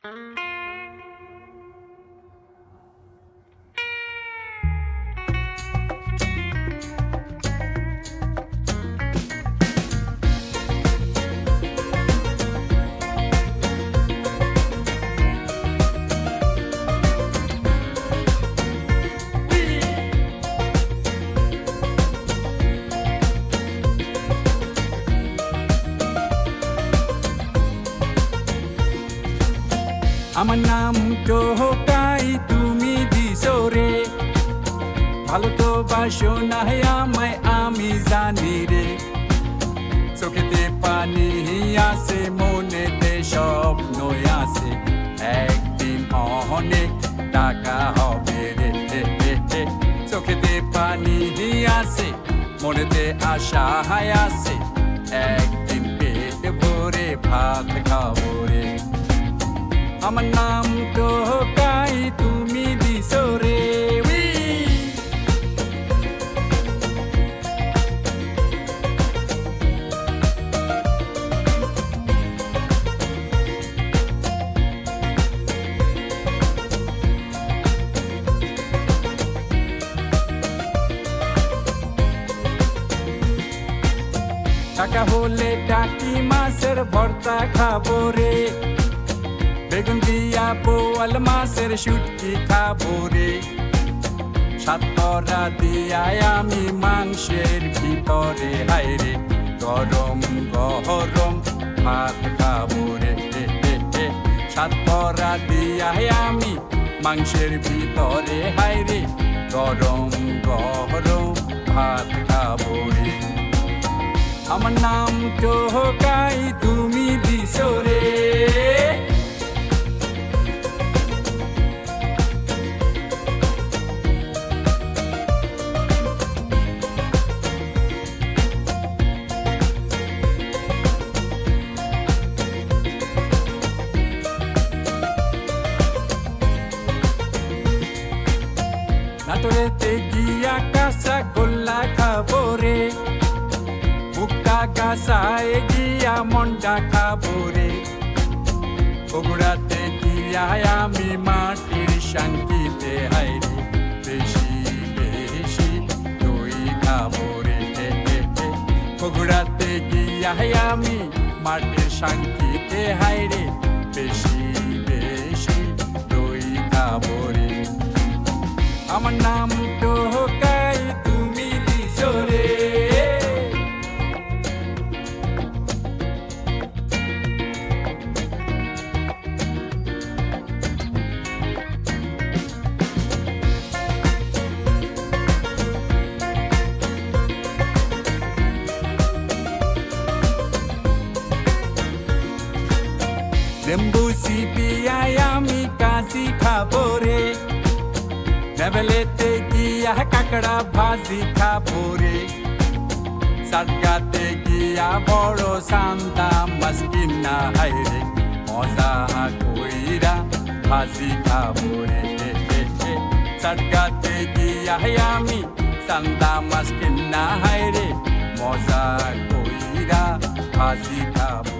আমার নাম টোকাই তুমি দিছো রে ভালো তো বাসো না আমায় আমি জানি রে চোখেতে পানি আসে মনেতে স্বপ্ন আসে একদিন অনেক টাকা হবে রে চোখেতে পানি আসে মনেতে আশা আসে একদিন পেট ভরে ভাত খাবো রে আমার নাম টোকাই তুমি দিছো রে টাকা হলে টাকি মাছের ভর্তা খাবো রে বেগুন দিয়া বোয়াল মাছের শুটকি খাবো রে সাতরা দিয়া আমি মাংসের ভিতরে হায়রে গরম গরম ভাত খাবো রে সাতরা দিয়া আমি মাংসের ভিতরে হায়রে গরম গরম ভাত খাবো রে আমার নাম টোকাই তুমি দিছো রে নাটোরেতে গিয়া কাঁচা গোল্লা খাবো রে বুকা কাঁচায় গিয়া মন্ডা খাবো রে বগুড়াতে গিয়া আমি মাটির শান্তিতে হাইরে বেশি বেশি দই খাবো রে বগুড়াতে গিয়া আমি মাটির শান্তিতে হাইরে বেশি বেশি দই খাবো রে আমার নাম টোকাই তুমি দিছো রে লেম্বু সিপিয়ায় আমি কাশি খাবো রে নেবেলেতে গিয়া কাকড়া ভাজি খাবো রে সাতগাতে গিয়া বড় সান্তা মাছ কিনা হাইরে মজা কইরা ভাজি খাবো রে সাতগাতে গিয়া আমি সান্তা মাছ কিনা হাইরে মজা কইরা ভাজি খাবো।